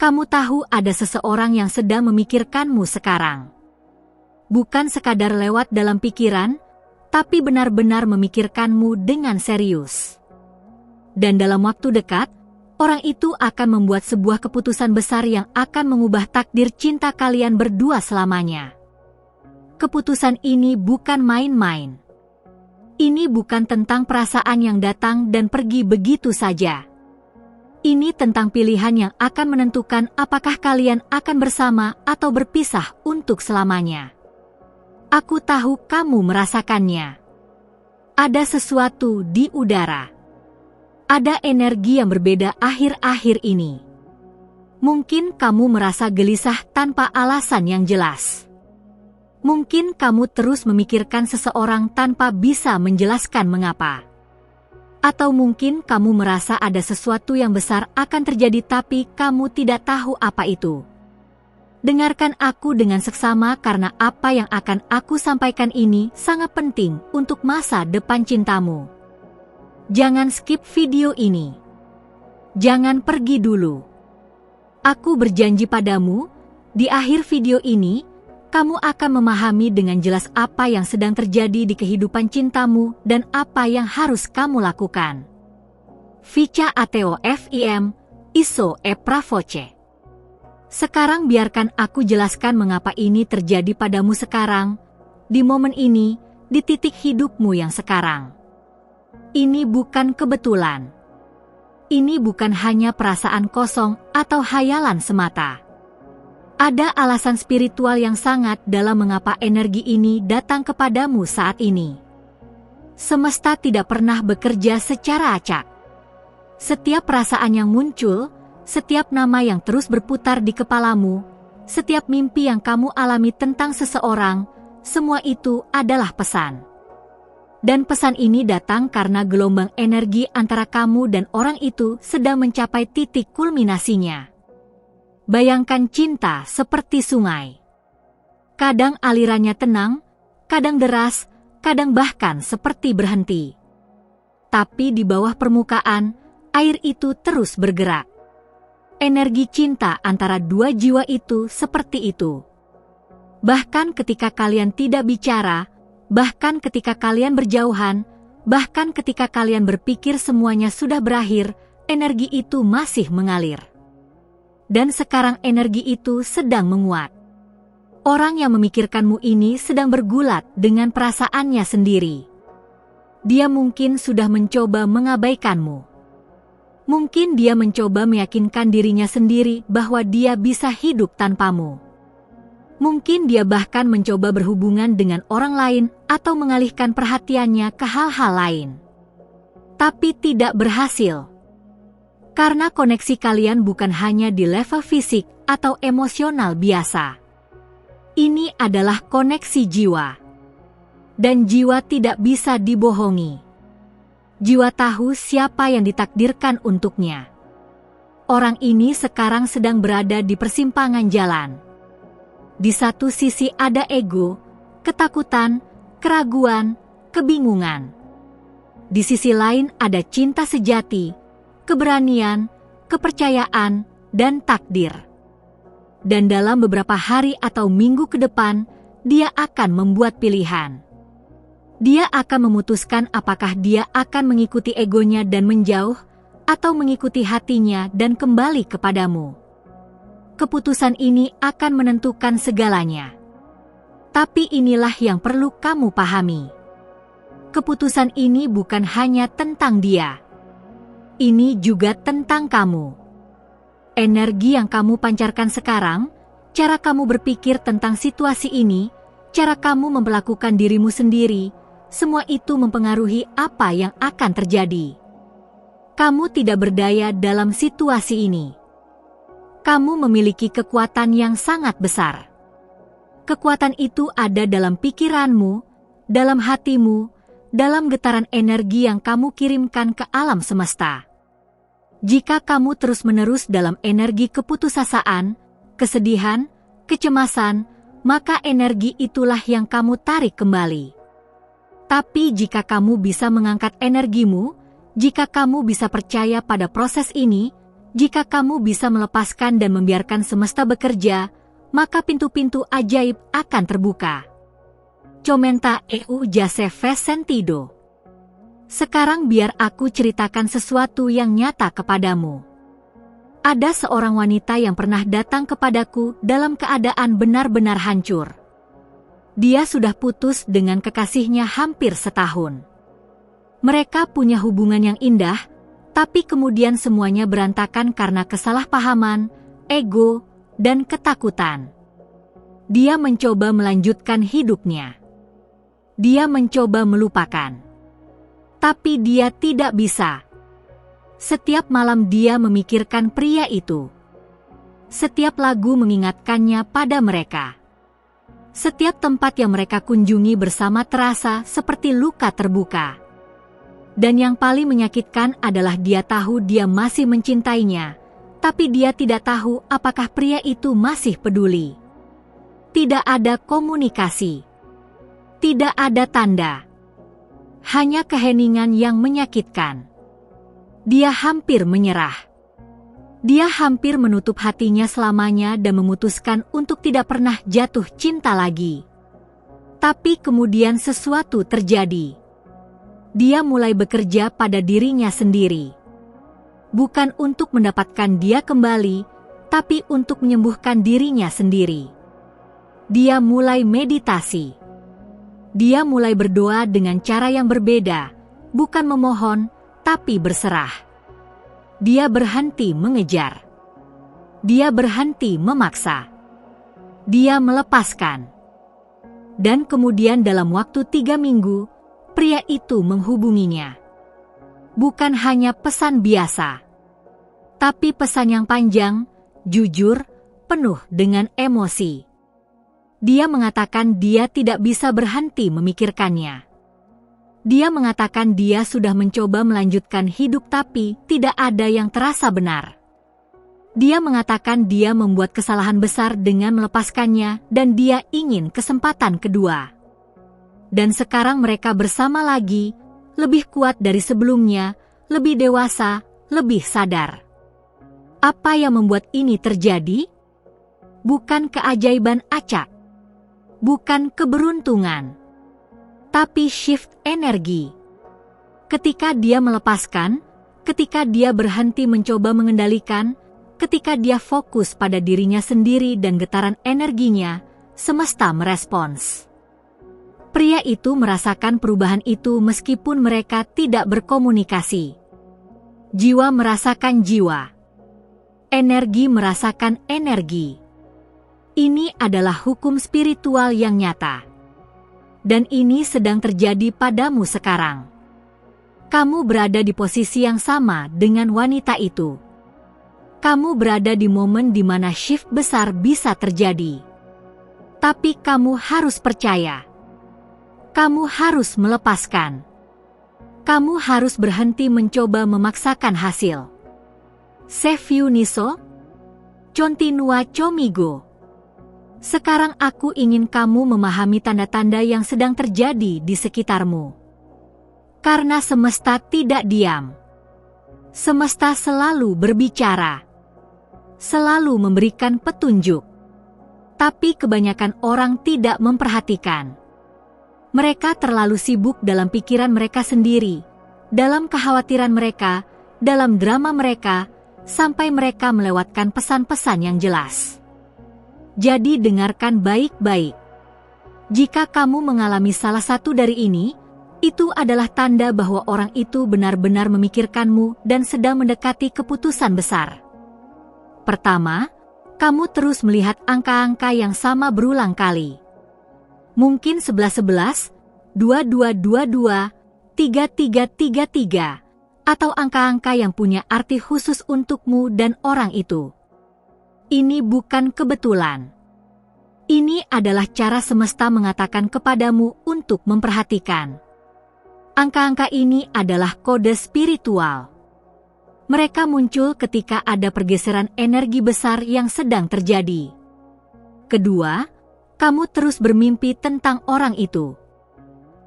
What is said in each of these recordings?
Kamu tahu ada seseorang yang sedang memikirkanmu sekarang. Bukan sekadar lewat dalam pikiran, tapi benar-benar memikirkanmu dengan serius. Dan dalam waktu dekat, orang itu akan membuat sebuah keputusan besar yang akan mengubah takdir cinta kalian berdua selamanya. Keputusan ini bukan main-main. Ini bukan tentang perasaan yang datang dan pergi begitu saja. Ini tentang pilihan yang akan menentukan apakah kalian akan bersama atau berpisah untuk selamanya. Aku tahu kamu merasakannya. Ada sesuatu di udara. Ada energi yang berbeda akhir-akhir ini. Mungkin kamu merasa gelisah tanpa alasan yang jelas. Mungkin kamu terus memikirkan seseorang tanpa bisa menjelaskan mengapa. Atau mungkin kamu merasa ada sesuatu yang besar akan terjadi tapi kamu tidak tahu apa itu. Dengarkan aku dengan seksama karena apa yang akan aku sampaikan ini sangat penting untuk masa depan cintamu. Jangan skip video ini. Jangan pergi dulu. Aku berjanji padamu, di akhir video ini, kamu akan memahami dengan jelas apa yang sedang terjadi di kehidupan cintamu dan apa yang harus kamu lakukan. Vicha Ateo Fim, Iso e Pravoce. Sekarang biarkan aku jelaskan mengapa ini terjadi padamu sekarang, di momen ini, di titik hidupmu yang sekarang. Ini bukan kebetulan. Ini bukan hanya perasaan kosong atau hayalan semata. Ada alasan spiritual yang sangat dalam mengapa energi ini datang kepadamu saat ini. Semesta tidak pernah bekerja secara acak. Setiap perasaan yang muncul, setiap nama yang terus berputar di kepalamu, setiap mimpi yang kamu alami tentang seseorang, semua itu adalah pesan. Dan pesan ini datang karena gelombang energi antara kamu dan orang itu sedang mencapai titik kulminasinya. Bayangkan cinta seperti sungai. Kadang alirannya tenang, kadang deras, kadang bahkan seperti berhenti. Tapi di bawah permukaan, air itu terus bergerak. Energi cinta antara dua jiwa itu seperti itu. Bahkan ketika kalian tidak bicara, bahkan ketika kalian berjauhan, bahkan ketika kalian berpikir semuanya sudah berakhir, energi itu masih mengalir. Dan sekarang energi itu sedang menguat. Orang yang memikirkanmu ini sedang bergulat dengan perasaannya sendiri. Dia mungkin sudah mencoba mengabaikanmu. Mungkin dia mencoba meyakinkan dirinya sendiri bahwa dia bisa hidup tanpamu. Mungkin dia bahkan mencoba berhubungan dengan orang lain atau mengalihkan perhatiannya ke hal-hal lain. Tapi tidak berhasil. Karena koneksi kalian bukan hanya di level fisik atau emosional biasa. Ini adalah koneksi jiwa. Dan jiwa tidak bisa dibohongi. Jiwa tahu siapa yang ditakdirkan untuknya. Orang ini sekarang sedang berada di persimpangan jalan. Di satu sisi ada ego, ketakutan, keraguan, kebingungan. Di sisi lain ada cinta sejati, keberanian, kepercayaan, dan takdir. Dan dalam beberapa hari atau minggu ke depan, dia akan membuat pilihan. Dia akan memutuskan apakah dia akan mengikuti egonya dan menjauh, atau mengikuti hatinya dan kembali kepadamu. Keputusan ini akan menentukan segalanya. Tapi inilah yang perlu kamu pahami. Keputusan ini bukan hanya tentang dia. Ini juga tentang kamu. Energi yang kamu pancarkan sekarang, cara kamu berpikir tentang situasi ini, cara kamu memperlakukan dirimu sendiri, semua itu mempengaruhi apa yang akan terjadi. Kamu tidak berdaya dalam situasi ini. Kamu memiliki kekuatan yang sangat besar. Kekuatan itu ada dalam pikiranmu, dalam hatimu, dalam getaran energi yang kamu kirimkan ke alam semesta. Jika kamu terus-menerus dalam energi keputusasaan, kesedihan, kecemasan, maka energi itulah yang kamu tarik kembali. Tapi jika kamu bisa mengangkat energimu, jika kamu bisa percaya pada proses ini, Jika kamu bisa melepaskan dan membiarkan semesta bekerja, maka pintu-pintu ajaib akan terbuka. Comenta eu Joseph Sentido. Sekarang biar aku ceritakan sesuatu yang nyata kepadamu. Ada seorang wanita yang pernah datang kepadaku dalam keadaan benar-benar hancur. Dia sudah putus dengan kekasihnya hampir setahun. Mereka punya hubungan yang indah, tapi kemudian semuanya berantakan karena kesalahpahaman, ego, dan ketakutan. Dia mencoba melanjutkan hidupnya. Dia mencoba melupakan. Tapi dia tidak bisa. Setiap malam dia memikirkan pria itu. Setiap lagu mengingatkannya pada mereka. Setiap tempat yang mereka kunjungi bersama terasa seperti luka terbuka. Dan yang paling menyakitkan adalah dia tahu dia masih mencintainya, tapi dia tidak tahu apakah pria itu masih peduli. Tidak ada komunikasi. Tidak ada tanda. Hanya keheningan yang menyakitkan. Dia hampir menyerah. Dia hampir menutup hatinya selamanya dan memutuskan untuk tidak pernah jatuh cinta lagi. Tapi kemudian sesuatu terjadi. Dia mulai bekerja pada dirinya sendiri. Bukan untuk mendapatkan dia kembali, tapi untuk menyembuhkan dirinya sendiri. Dia mulai meditasi. Dia mulai berdoa dengan cara yang berbeda, bukan memohon, tapi berserah. Dia berhenti mengejar. Dia berhenti memaksa. Dia melepaskan. Dan kemudian dalam waktu 3 minggu, pria itu menghubunginya. Bukan hanya pesan biasa, tapi pesan yang panjang, jujur, penuh dengan emosi. Dia mengatakan dia tidak bisa berhenti memikirkannya. Dia mengatakan dia sudah mencoba melanjutkan hidup tapi tidak ada yang terasa benar. Dia mengatakan dia membuat kesalahan besar dengan melepaskannya dan dia ingin kesempatan kedua. Dan sekarang mereka bersama lagi, lebih kuat dari sebelumnya, lebih dewasa, lebih sadar. Apa yang membuat ini terjadi? Bukan keajaiban acak. Bukan keberuntungan. Tapi shift energi. Ketika dia melepaskan, ketika dia berhenti mencoba mengendalikan, ketika dia fokus pada dirinya sendiri dan getaran energinya, semesta merespons. Pria itu merasakan perubahan itu meskipun mereka tidak berkomunikasi. Jiwa merasakan jiwa. Energi merasakan energi. Ini adalah hukum spiritual yang nyata. Dan ini sedang terjadi padamu sekarang. Kamu berada di posisi yang sama dengan wanita itu. Kamu berada di momen di mana shift besar bisa terjadi. Tapi kamu harus percaya. Kamu harus melepaskan. Kamu harus berhenti mencoba memaksakan hasil. Seifu Niso, Continua Comigo. Sekarang aku ingin kamu memahami tanda-tanda yang sedang terjadi di sekitarmu. Karena semesta tidak diam. Semesta selalu berbicara. Selalu memberikan petunjuk. Tapi kebanyakan orang tidak memperhatikan. Mereka terlalu sibuk dalam pikiran mereka sendiri, dalam kekhawatiran mereka, dalam drama mereka, sampai mereka melewatkan pesan-pesan yang jelas. Jadi dengarkan baik-baik. Jika kamu mengalami salah satu dari ini, itu adalah tanda bahwa orang itu benar-benar memikirkanmu dan sedang mendekati keputusan besar. Pertama, kamu terus melihat angka-angka yang sama berulang kali. Mungkin 11-11, 22-22, 33-33, atau angka-angka yang punya arti khusus untukmu dan orang itu. Ini bukan kebetulan. Ini adalah cara semesta mengatakan kepadamu untuk memperhatikan. Angka-angka ini adalah kode spiritual. Mereka muncul ketika ada pergeseran energi besar yang sedang terjadi. Kedua, kamu terus bermimpi tentang orang itu.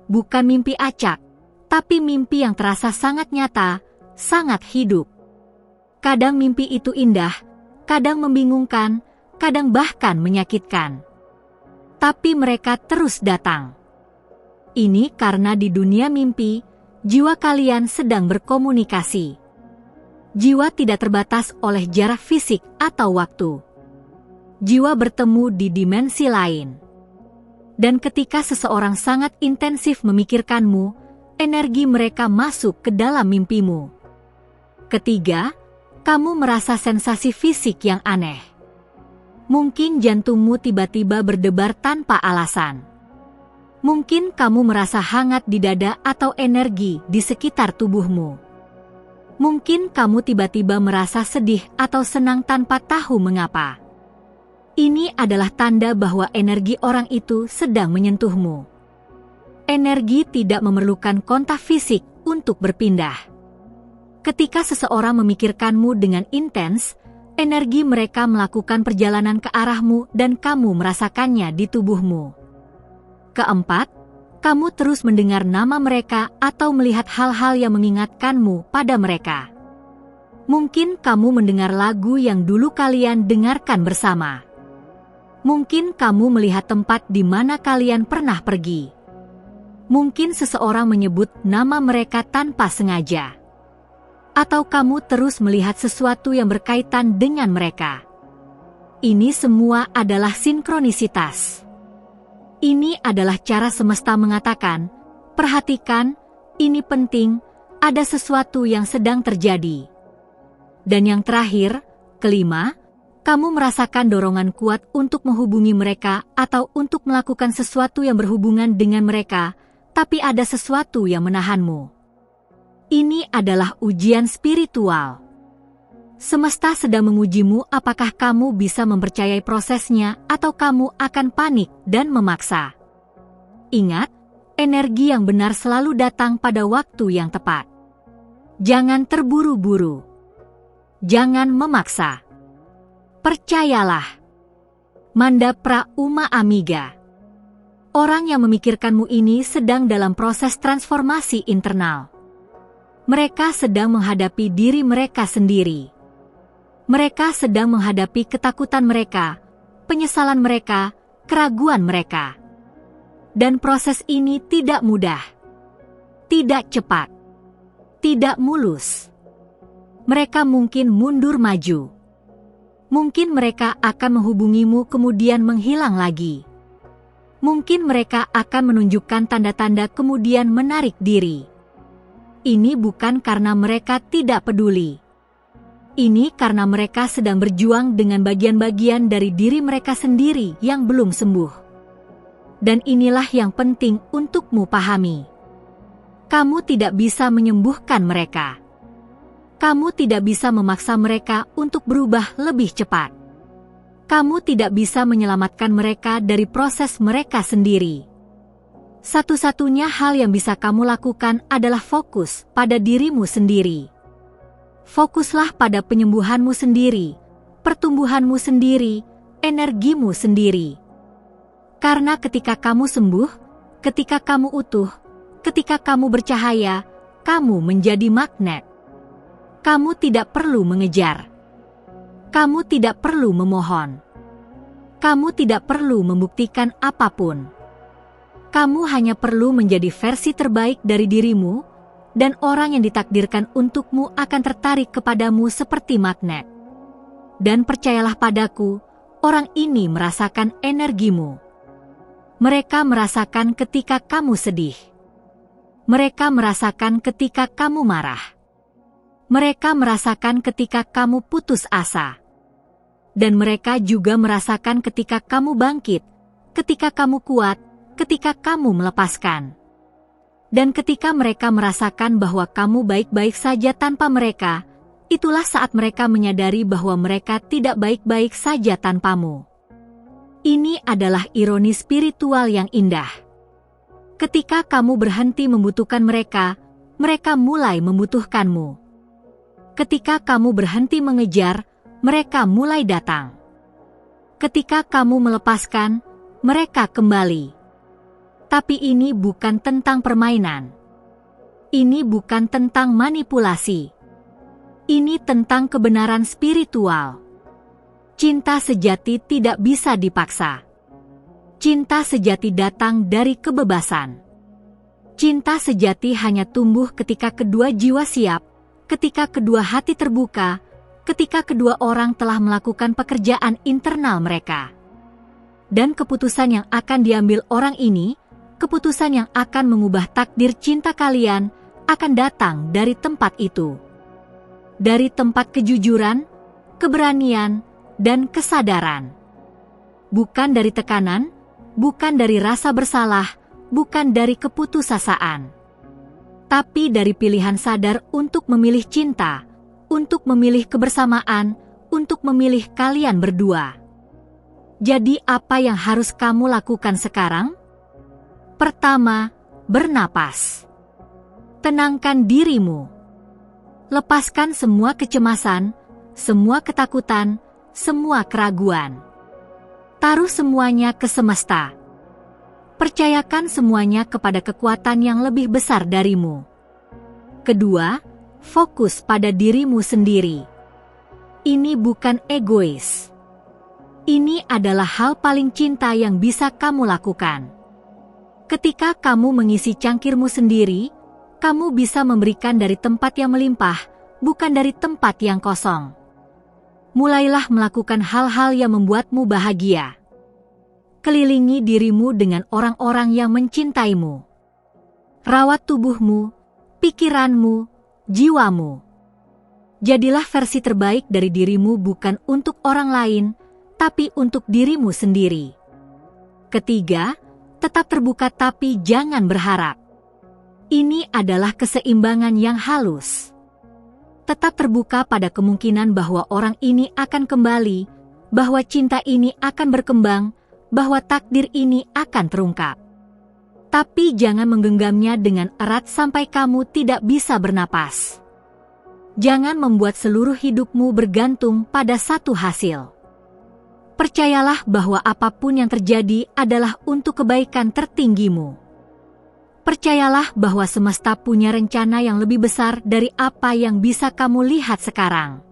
Bukan mimpi acak, tapi mimpi yang terasa sangat nyata, sangat hidup. Kadang mimpi itu indah, kadang membingungkan, kadang bahkan menyakitkan. Tapi mereka terus datang. Ini karena di dunia mimpi, jiwa kalian sedang berkomunikasi. Jiwa tidak terbatas oleh jarak fisik atau waktu. Jiwa bertemu di dimensi lain. Dan ketika seseorang sangat intensif memikirkanmu, energi mereka masuk ke dalam mimpimu. Ketiga, kamu merasa sensasi fisik yang aneh. Mungkin jantungmu tiba-tiba berdebar tanpa alasan. Mungkin kamu merasa hangat di dada atau energi di sekitar tubuhmu. Mungkin kamu tiba-tiba merasa sedih atau senang tanpa tahu mengapa. Ini adalah tanda bahwa energi orang itu sedang menyentuhmu. Energi tidak memerlukan kontak fisik untuk berpindah. Ketika seseorang memikirkanmu dengan intens, energi mereka melakukan perjalanan ke arahmu dan kamu merasakannya di tubuhmu. Keempat, kamu terus mendengar nama mereka atau melihat hal-hal yang mengingatkanmu pada mereka. Mungkin kamu mendengar lagu yang dulu kalian dengarkan bersama. Mungkin kamu melihat tempat di mana kalian pernah pergi. Mungkin seseorang menyebut nama mereka tanpa sengaja. Atau kamu terus melihat sesuatu yang berkaitan dengan mereka. Ini semua adalah sinkronisitas. Ini adalah cara semesta mengatakan, perhatikan, ini penting, ada sesuatu yang sedang terjadi. Dan yang terakhir, kelima, kamu merasakan dorongan kuat untuk menghubungi mereka atau untuk melakukan sesuatu yang berhubungan dengan mereka, tapi ada sesuatu yang menahanmu. Ini adalah ujian spiritual. Semesta sedang mengujimu apakah kamu bisa mempercayai prosesnya atau kamu akan panik dan memaksa. Ingat, energi yang benar selalu datang pada waktu yang tepat. Jangan terburu-buru. Jangan memaksa. Percayalah. Mandapra Uma Amiga. Orang yang memikirkanmu ini sedang dalam proses transformasi internal. Mereka sedang menghadapi diri mereka sendiri. Mereka sedang menghadapi ketakutan mereka, penyesalan mereka, keraguan mereka. Dan proses ini tidak mudah, tidak cepat, tidak mulus. Mereka mungkin mundur maju. Mungkin mereka akan menghubungimu kemudian menghilang lagi. Mungkin mereka akan menunjukkan tanda-tanda kemudian menarik diri. Ini bukan karena mereka tidak peduli. Ini karena mereka sedang berjuang dengan bagian-bagian dari diri mereka sendiri yang belum sembuh. Dan inilah yang penting untukmu pahami. Kamu tidak bisa menyembuhkan mereka. Kamu tidak bisa memaksa mereka untuk berubah lebih cepat. Kamu tidak bisa menyelamatkan mereka dari proses mereka sendiri. Satu-satunya hal yang bisa kamu lakukan adalah fokus pada dirimu sendiri. Fokuslah pada penyembuhanmu sendiri, pertumbuhanmu sendiri, energimu sendiri. Karena ketika kamu sembuh, ketika kamu utuh, ketika kamu bercahaya, kamu menjadi magnet. Kamu tidak perlu mengejar. Kamu tidak perlu memohon. Kamu tidak perlu membuktikan apapun. Kamu hanya perlu menjadi versi terbaik dari dirimu, dan orang yang ditakdirkan untukmu akan tertarik kepadamu seperti magnet. Dan percayalah padaku, orang ini merasakan energimu. Mereka merasakan ketika kamu sedih. Mereka merasakan ketika kamu marah. Mereka merasakan ketika kamu putus asa. Dan mereka juga merasakan ketika kamu bangkit, ketika kamu kuat, ketika kamu melepaskan. Dan ketika mereka merasakan bahwa kamu baik-baik saja tanpa mereka, itulah saat mereka menyadari bahwa mereka tidak baik-baik saja tanpamu. Ini adalah ironi spiritual yang indah. Ketika kamu berhenti membutuhkan mereka, mereka mulai membutuhkanmu. Ketika kamu berhenti mengejar, mereka mulai datang. Ketika kamu melepaskan, mereka kembali. Tapi ini bukan tentang permainan. Ini bukan tentang manipulasi. Ini tentang kebenaran spiritual. Cinta sejati tidak bisa dipaksa. Cinta sejati datang dari kebebasan. Cinta sejati hanya tumbuh ketika kedua jiwa siap, ketika kedua hati terbuka, ketika kedua orang telah melakukan pekerjaan internal mereka. Dan keputusan yang akan diambil orang ini, keputusan yang akan mengubah takdir cinta kalian, akan datang dari tempat itu. Dari tempat kejujuran, keberanian, dan kesadaran. Bukan dari tekanan, bukan dari rasa bersalah, bukan dari keputusasaan. Tapi dari pilihan sadar untuk memilih cinta, untuk memilih kebersamaan, untuk memilih kalian berdua. Jadi apa yang harus kamu lakukan sekarang? Pertama, bernapas. Tenangkan dirimu. Lepaskan semua kecemasan, semua ketakutan, semua keraguan. Taruh semuanya ke semesta. Percayakan semuanya kepada kekuatan yang lebih besar darimu. Kedua, fokus pada dirimu sendiri. Ini bukan egois. Ini adalah hal paling cinta yang bisa kamu lakukan. Ketika kamu mengisi cangkirmu sendiri, kamu bisa memberikan dari tempat yang melimpah, bukan dari tempat yang kosong. Mulailah melakukan hal-hal yang membuatmu bahagia. Kelilingi dirimu dengan orang-orang yang mencintaimu. Rawat tubuhmu, pikiranmu, jiwamu. Jadilah versi terbaik dari dirimu bukan untuk orang lain, tapi untuk dirimu sendiri. Ketiga, tetap terbuka tapi jangan berharap. Ini adalah keseimbangan yang halus. Tetap terbuka pada kemungkinan bahwa orang ini akan kembali, bahwa cinta ini akan berkembang, bahwa takdir ini akan terungkap. Tapi jangan menggenggamnya dengan erat sampai kamu tidak bisa bernapas. Jangan membuat seluruh hidupmu bergantung pada satu hasil. Percayalah bahwa apapun yang terjadi adalah untuk kebaikan tertinggimu. Percayalah bahwa semesta punya rencana yang lebih besar dari apa yang bisa kamu lihat sekarang.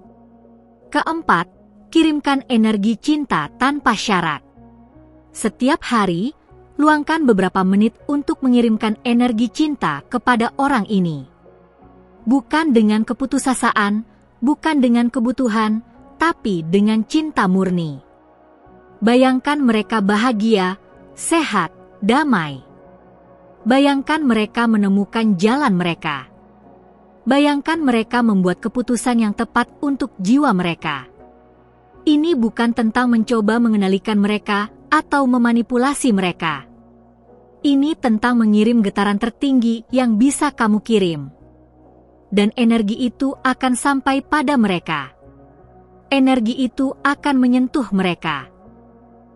Keempat, kirimkan energi cinta tanpa syarat. Setiap hari, luangkan beberapa menit untuk mengirimkan energi cinta kepada orang ini. Bukan dengan keputusasaan, bukan dengan kebutuhan, tapi dengan cinta murni. Bayangkan mereka bahagia, sehat, damai. Bayangkan mereka menemukan jalan mereka. Bayangkan mereka membuat keputusan yang tepat untuk jiwa mereka. Ini bukan tentang mencoba mengendalikan mereka atau memanipulasi mereka. Ini tentang mengirim getaran tertinggi yang bisa kamu kirim. Dan energi itu akan sampai pada mereka. Energi itu akan menyentuh mereka.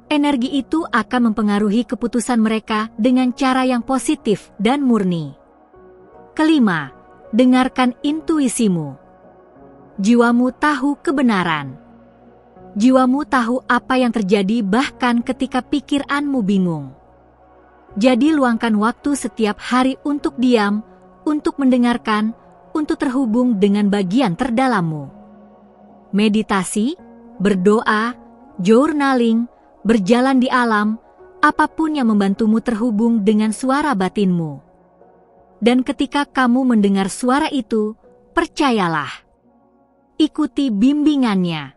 Energi itu akan mempengaruhi keputusan mereka dengan cara yang positif dan murni. Kelima, dengarkan intuisimu. Jiwamu tahu kebenaran. Jiwamu tahu apa yang terjadi bahkan ketika pikiranmu bingung. Jadi luangkan waktu setiap hari untuk diam, untuk mendengarkan, untuk terhubung dengan bagian terdalammu. Meditasi, berdoa, journaling, berjalan di alam, apapun yang membantumu terhubung dengan suara batinmu. Dan ketika kamu mendengar suara itu, percayalah. Ikuti bimbingannya.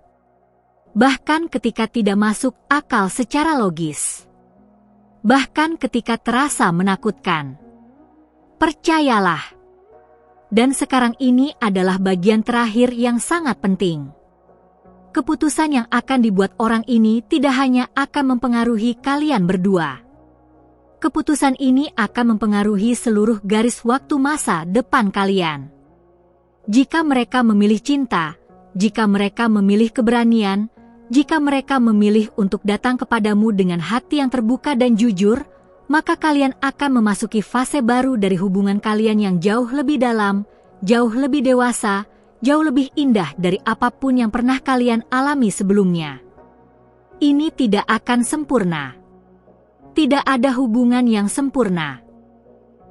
Bahkan ketika tidak masuk akal secara logis. Bahkan ketika terasa menakutkan. Percayalah. Dan sekarang ini adalah bagian terakhir yang sangat penting. Keputusan yang akan dibuat orang ini tidak hanya akan mempengaruhi kalian berdua. Keputusan ini akan mempengaruhi seluruh garis waktu masa depan kalian. Jika mereka memilih cinta, jika mereka memilih keberanian, jika mereka memilih untuk datang kepadamu dengan hati yang terbuka dan jujur, maka kalian akan memasuki fase baru dari hubungan kalian yang jauh lebih dalam, jauh lebih dewasa, jauh lebih indah dari apapun yang pernah kalian alami sebelumnya. Ini tidak akan sempurna. Tidak ada hubungan yang sempurna.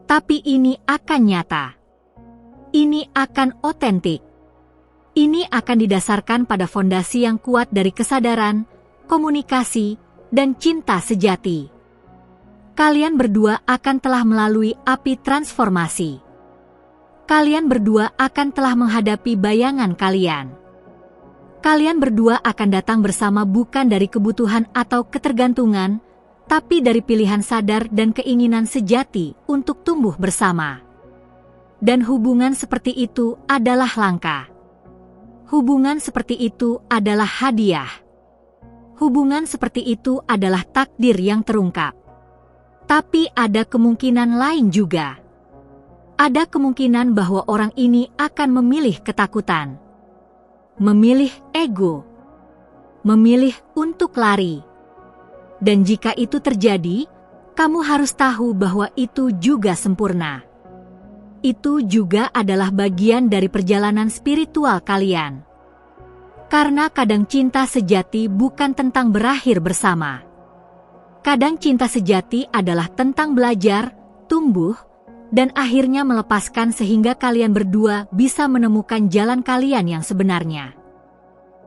Tapi ini akan nyata. Ini akan otentik. Ini akan didasarkan pada fondasi yang kuat dari kesadaran, komunikasi, dan cinta sejati. Kalian berdua akan telah melalui api transformasi. Kalian berdua akan telah menghadapi bayangan kalian. Kalian berdua akan datang bersama bukan dari kebutuhan atau ketergantungan, tapi dari pilihan sadar dan keinginan sejati untuk tumbuh bersama. Dan hubungan seperti itu adalah langka. Hubungan seperti itu adalah hadiah. Hubungan seperti itu adalah takdir yang terungkap. Tapi ada kemungkinan lain juga. Ada kemungkinan bahwa orang ini akan memilih ketakutan, memilih ego, memilih untuk lari. Dan jika itu terjadi, kamu harus tahu bahwa itu juga sempurna. Itu juga adalah bagian dari perjalanan spiritual kalian. Karena kadang cinta sejati bukan tentang berakhir bersama. Kadang cinta sejati adalah tentang belajar, tumbuh, dan akhirnya melepaskan sehingga kalian berdua bisa menemukan jalan kalian yang sebenarnya.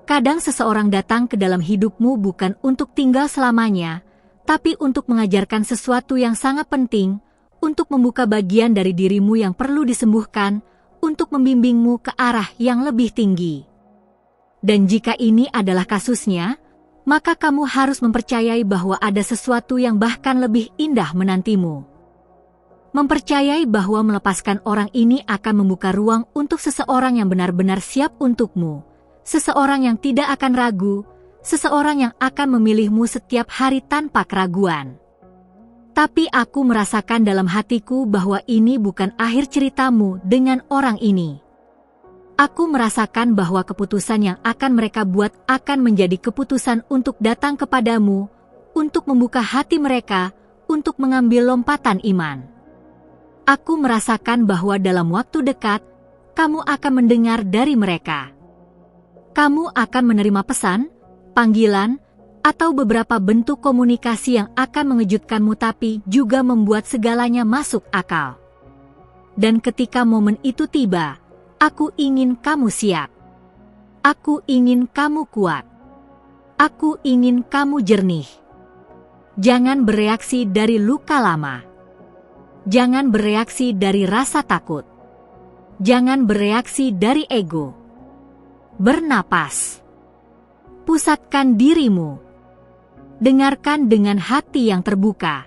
Kadang seseorang datang ke dalam hidupmu bukan untuk tinggal selamanya, tapi untuk mengajarkan sesuatu yang sangat penting, untuk membuka bagian dari dirimu yang perlu disembuhkan, untuk membimbingmu ke arah yang lebih tinggi. Dan jika ini adalah kasusnya, maka kamu harus mempercayai bahwa ada sesuatu yang bahkan lebih indah menantimu. Mempercayai bahwa melepaskan orang ini akan membuka ruang untuk seseorang yang benar-benar siap untukmu, seseorang yang tidak akan ragu, seseorang yang akan memilihmu setiap hari tanpa keraguan. Tapi aku merasakan dalam hatiku bahwa ini bukan akhir ceritamu dengan orang ini. Aku merasakan bahwa keputusan yang akan mereka buat akan menjadi keputusan untuk datang kepadamu, untuk membuka hati mereka, untuk mengambil lompatan iman. Aku merasakan bahwa dalam waktu dekat, kamu akan mendengar dari mereka. Kamu akan menerima pesan, panggilan, atau beberapa bentuk komunikasi yang akan mengejutkanmu tapi juga membuat segalanya masuk akal. Dan ketika momen itu tiba, aku ingin kamu siap. Aku ingin kamu kuat. Aku ingin kamu jernih. Jangan bereaksi dari luka lama. Jangan bereaksi dari rasa takut. Jangan bereaksi dari ego. Bernapas. Pusatkan dirimu. Dengarkan dengan hati yang terbuka.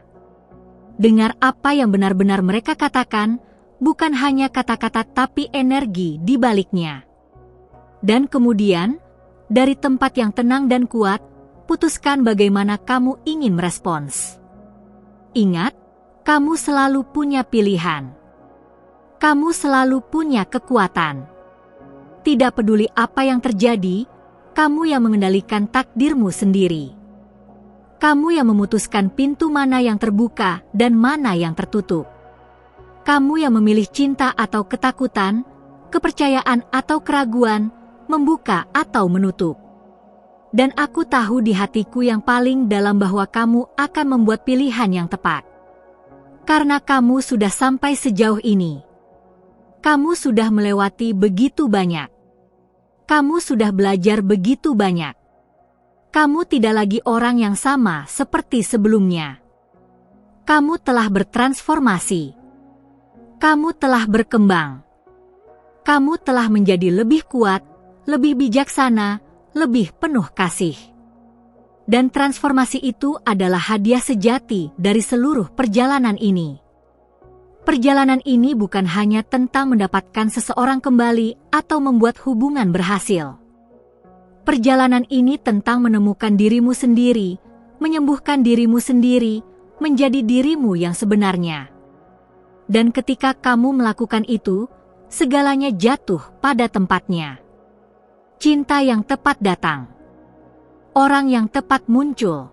Dengar apa yang benar-benar mereka katakan, bukan hanya kata-kata tapi energi di baliknya. Dan kemudian, dari tempat yang tenang dan kuat, putuskan bagaimana kamu ingin merespons. Ingat, kamu selalu punya pilihan. Kamu selalu punya kekuatan. Tidak peduli apa yang terjadi, kamu yang mengendalikan takdirmu sendiri. Kamu yang memutuskan pintu mana yang terbuka dan mana yang tertutup. Kamu yang memilih cinta atau ketakutan, kepercayaan atau keraguan, membuka atau menutup. Dan aku tahu di hatiku yang paling dalam bahwa kamu akan membuat pilihan yang tepat. Karena kamu sudah sampai sejauh ini. Kamu sudah melewati begitu banyak. Kamu sudah belajar begitu banyak. Kamu tidak lagi orang yang sama seperti sebelumnya. Kamu telah bertransformasi. Kamu telah berkembang. Kamu telah menjadi lebih kuat, lebih bijaksana, lebih penuh kasih. Dan transformasi itu adalah hadiah sejati dari seluruh perjalanan ini. Perjalanan ini bukan hanya tentang mendapatkan seseorang kembali atau membuat hubungan berhasil. Perjalanan ini tentang menemukan dirimu sendiri, menyembuhkan dirimu sendiri, menjadi dirimu yang sebenarnya. Dan ketika kamu melakukan itu, segalanya jatuh pada tempatnya. Cinta yang tepat datang. Orang yang tepat muncul.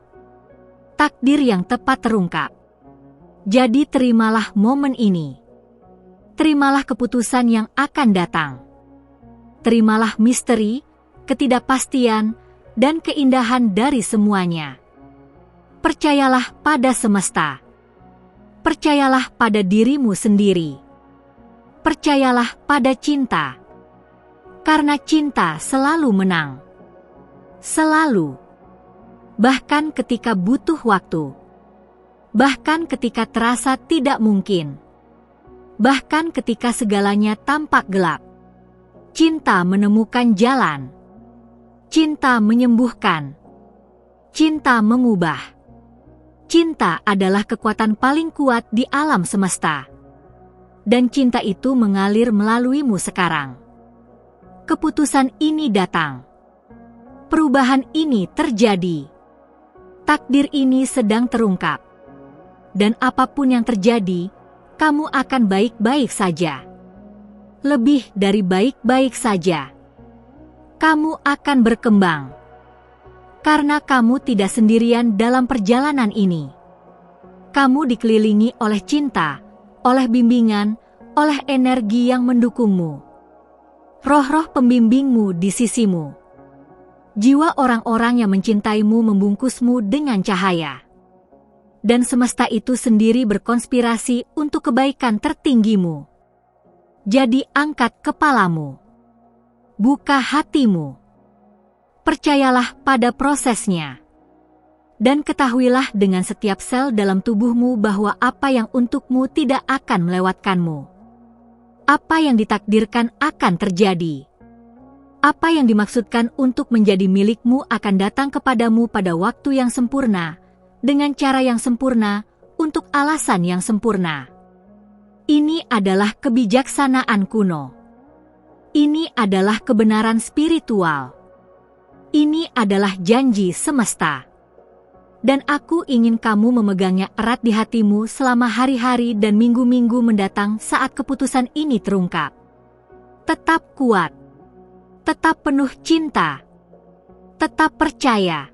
Takdir yang tepat terungkap. Jadi terimalah momen ini. Terimalah keputusan yang akan datang. Terimalah misteri, ketidakpastian, dan keindahan dari semuanya. Percayalah pada semesta. Percayalah pada dirimu sendiri. Percayalah pada cinta. Karena cinta selalu menang. Selalu. Bahkan ketika butuh waktu. Bahkan ketika terasa tidak mungkin. Bahkan ketika segalanya tampak gelap. Cinta menemukan jalan. Cinta menyembuhkan. Cinta mengubah. Cinta adalah kekuatan paling kuat di alam semesta. Dan cinta itu mengalir melaluimu sekarang. Keputusan ini datang. Perubahan ini terjadi. Takdir ini sedang terungkap. Dan apapun yang terjadi, kamu akan baik-baik saja. Lebih dari baik-baik saja. Kamu akan berkembang. Karena kamu tidak sendirian dalam perjalanan ini. Kamu dikelilingi oleh cinta, oleh bimbingan, oleh energi yang mendukungmu. Roh-roh pembimbingmu di sisimu. Jiwa orang-orang yang mencintaimu membungkusmu dengan cahaya. Dan semesta itu sendiri berkonspirasi untuk kebaikan tertinggimu. Jadi angkat kepalamu. Buka hatimu. Percayalah pada prosesnya. Dan ketahuilah dengan setiap sel dalam tubuhmu bahwa apa yang untukmu tidak akan melewatkanmu. Apa yang ditakdirkan akan terjadi. Apa yang dimaksudkan untuk menjadi milikmu akan datang kepadamu pada waktu yang sempurna, dengan cara yang sempurna, untuk alasan yang sempurna. Ini adalah kebijaksanaan kuno. Ini adalah kebenaran spiritual. Ini adalah janji semesta. Dan aku ingin kamu memegangnya erat di hatimu selama hari-hari dan minggu-minggu mendatang saat keputusan ini terungkap. Tetap kuat. Tetap penuh cinta. Tetap percaya.